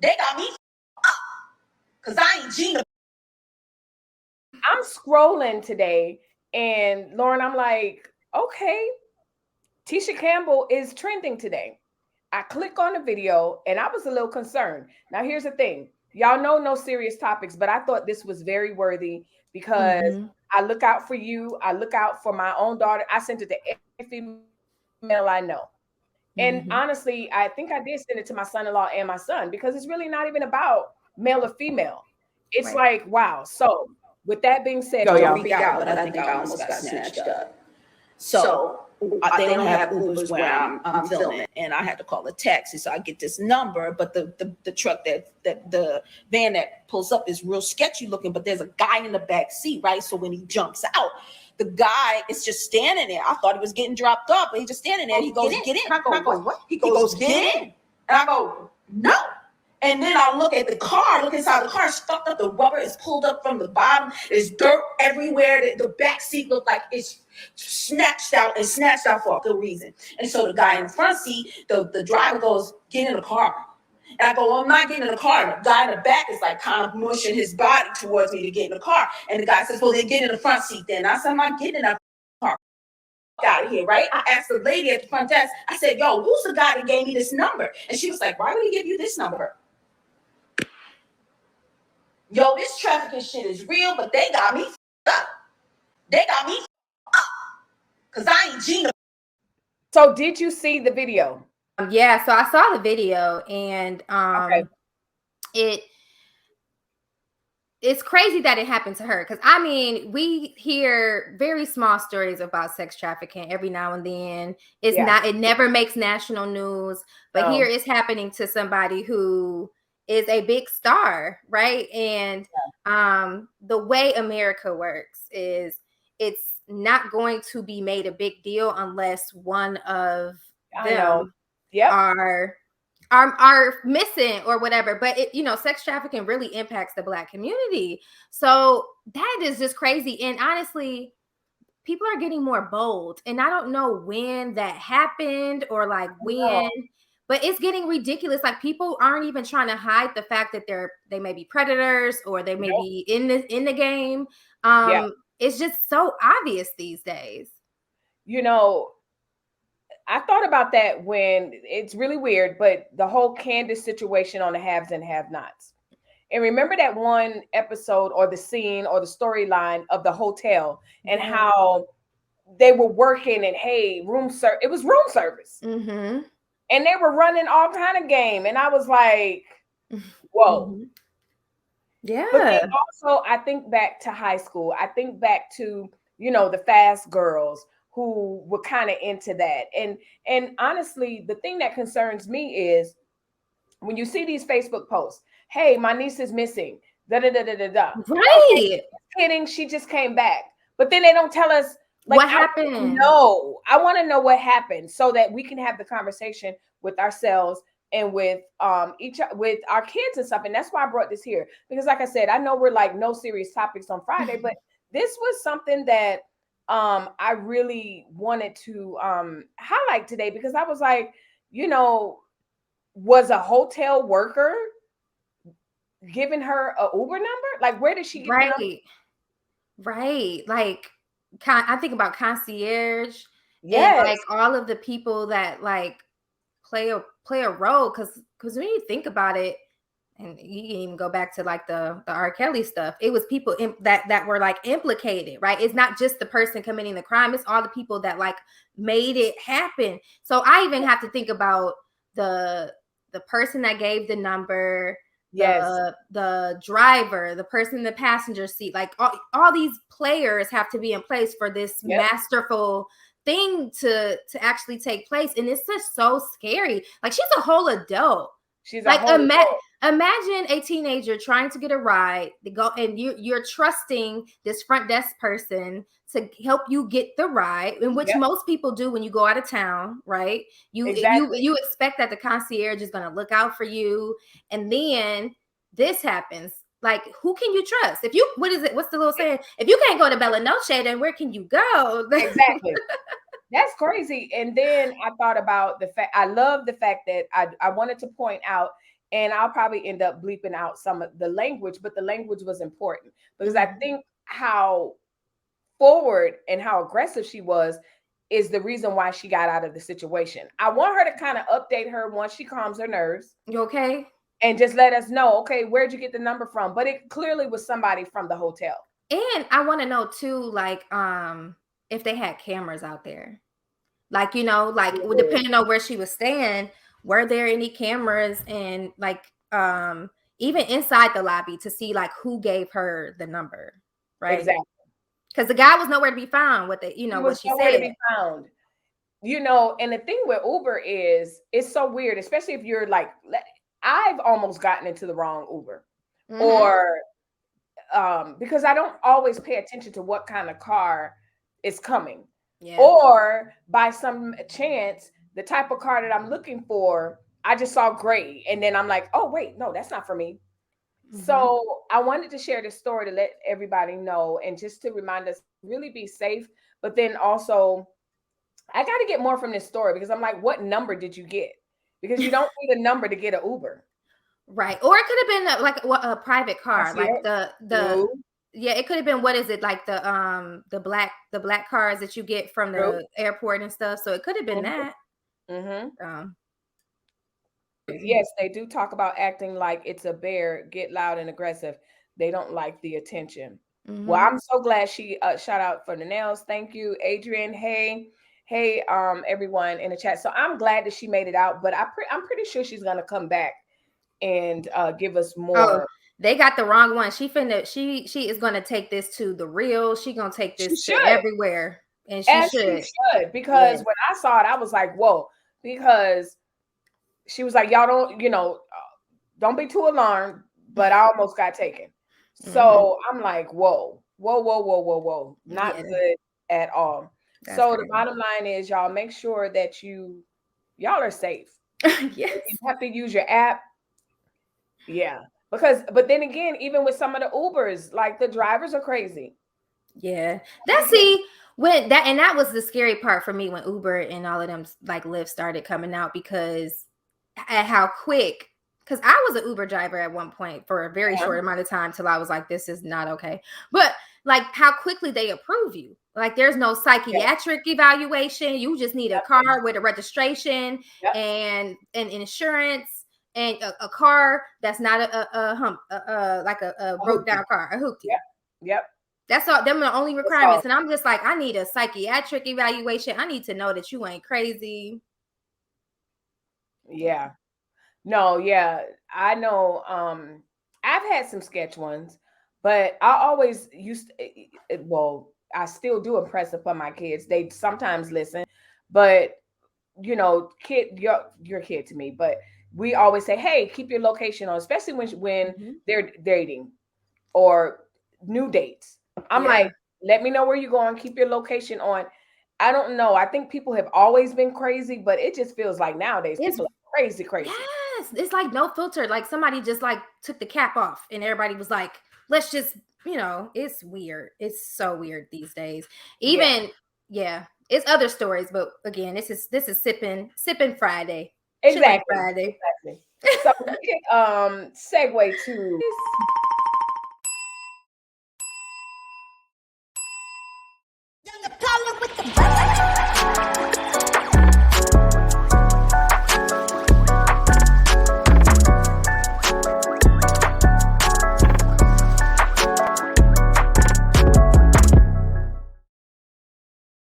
They got me up because I ain't Gina. I'm scrolling today, and Lauren, I'm like, okay, Tisha Campbell is trending today. I click on the video, and I was a little concerned. Now, here's the thing. Y'all know no serious topics, but I thought this was very worthy because I look out for you. I look out for my own daughter. I sent it to every female I know. And honestly, I think I did send it to my son-in-law and my son because it's really not even about male or female. It's like, wow. So with that being said, Don't y'all. freak out, but I think I almost got snatched up. So they don't have Ubers where I'm filming, and I had to call a taxi. So I get this number, but the truck that the van that pulls up is real sketchy looking. But there's a guy in the back seat, right? So when he jumps out, the guy is just standing there. I thought he was getting dropped off, but he's just standing there. He goes, "Get in." And I go, "What?" He goes, "Get in." And I go, "No." And then I look at the car, look inside the car, it's fucked up. The rubber is pulled up from the bottom. There's dirt everywhere. The back seat looked like it's snatched out for no reason. And so the guy in the front seat, the driver goes, "Get in the car." And I go, "Well, I'm not getting in the car." And the guy in the back is like kind of mushing his body towards me to get in the car. And the guy says, "Well, then get in the front seat then." I said, "I'm not getting in that car." Out of here, right? I asked the lady at the front desk, I said, "Yo, who's the guy that gave me this number?" And she was like, "Why would he give you this number?" Yo, this trafficking shit is real, but they got me up. They got me up. Because I ain't Gina. So did you see the video? Yeah, so I saw the video, and it's crazy that it happened to her, because I mean, we hear very small stories about sex trafficking every now and then. It never makes national news, but here it's happening to somebody who is a big star, right? And the way America works is it's not going to be made a big deal unless one of them are missing or whatever. But sex trafficking really impacts the Black community. So that is just crazy. And honestly, people are getting more bold. And I don't know when that happened or like when, but it's getting ridiculous. Like, people aren't even trying to hide the fact that they may be predators or they may be in the game. It's just so obvious these days. I thought about that when it's really weird, but the whole Candace situation on the haves and have-nots. And remember that one episode or the scene or the storyline of the hotel and how they were working and it was room service. Mm-hmm. And they were running all kind of game. And I was like, whoa. Mm-hmm. Yeah. But then also I think back to high school. I think back to, the fast girls who were kind of into that. And honestly, the thing that concerns me is when you see these Facebook posts, "Hey, my niece is missing. Da da da da da da." Right. Okay, kidding, she just came back. But then they don't tell us what happened. No, I want to know what happened so that we can have the conversation with ourselves and with our kids and stuff. And that's why I brought this here. Because like I said, I know we're like no serious topics on Friday, but this was something that I really wanted to highlight today, because I was like, was a hotel worker giving her a Uber number? Like, where did she get the number? Right. Like, I think about concierge and like all of the people that like play a role, because when you think about it, and you can even go back to like the R. Kelly stuff, it was people that were like implicated, right? It's not just the person committing the crime, it's all the people that like made it happen. So I even have to think about the person that gave the number, the driver, the person in the passenger seat, like all these players have to be in place for this masterful thing to actually take place. And it's just so scary. Like, she's a whole adult. She's like, imagine a teenager trying to get a ride to go, and you're trusting this front desk person to help you get the ride, in which most people do when you go out of town, right? You expect that the concierge is going to look out for you, and then this happens. Like, who can you trust? What's the little saying? If you can't go to Bella Noche, then where can you go? Exactly. That's crazy. And then I thought about the fact, I love the fact that I wanted to point out And I'll probably end up bleeping out some of the language, but the language was important because I think how forward and how aggressive she was is the reason why she got out of the situation. I want her to kind of update her once she calms her nerves. You okay? And just let us know, okay, where'd you get the number from? But it clearly was somebody from the hotel. And I want to know too, like, if they had cameras out there. Like, you know, like depending on where she was staying, were there any cameras and like even inside the lobby to see like who gave her the number, right? Exactly. Because the guy was nowhere to be found with it, you know, what she nowhere said. to be found. You know, and the thing with Uber is it's so weird, especially if you're like, I've almost gotten into the wrong Uber. Or because I don't always pay attention to what kind of car is coming. Yeah. Or by some chance, the type of car that I'm looking for, I just saw gray. And then I'm like, oh, wait, no, that's not for me. So I wanted to share this story to let everybody know and just to remind us really be safe. But then also, I got to get more from this story because I'm like, what number did you get? Because you don't need a number to get an Uber. Right. Or it could have been like a private car, like the yeah, it could have been, what is it, like the black cars that you get from the airport and stuff. So it could have been that. Yes, they do talk about acting like it's a bear, get loud and aggressive. They don't like the attention. Well, I'm so glad she shout out for the nails. Thank you, Adrian. Hey, everyone in the chat. So I'm glad that she made it out, but I'm pretty sure she's gonna come back and give us more. Oh, they got the wrong one. She is gonna take this to the real. She gonna take this to everywhere, and she should. Because when I saw it, I was like, whoa, because she was like, y'all don't be too alarmed, but I almost got taken. So I'm like, whoa, not good at all. That's so crazy. The bottom line is, y'all make sure that y'all are safe. Yes. You have to use your app. Yeah. But then again, even with some of the Ubers, like the drivers are crazy. Yeah. That was the scary part for me when Uber and all of them like Lyft started coming out, because at how quick, because I was an Uber driver at one point for a very short amount of time till I was like, this is not okay. But like how quickly they approve you. Like there's no psychiatric evaluation. You just need a car with a registration and insurance and a car that's not a broke down car, a hoopty. Yep. That's all. Them are the only requirements. And I'm just like, I need a psychiatric evaluation. I need to know that you ain't crazy. Yeah. No, yeah. I know. I've had some sketch ones, but I always I still do impress upon my kids. They sometimes listen, but kid, you're a kid to me, but we always say, hey, keep your location on, especially when they're dating or new dates. I'm like, let me know where you're going, keep your location on. I don't know. I think people have always been crazy, but it just feels like nowadays people are crazy. Yes, it's like no filter. Like somebody just like took the cap off and everybody was like, let's just, it's weird. It's so weird these days. Even it's other stories, but again, this is sipping Friday. Exactly. Friday. So we can segue to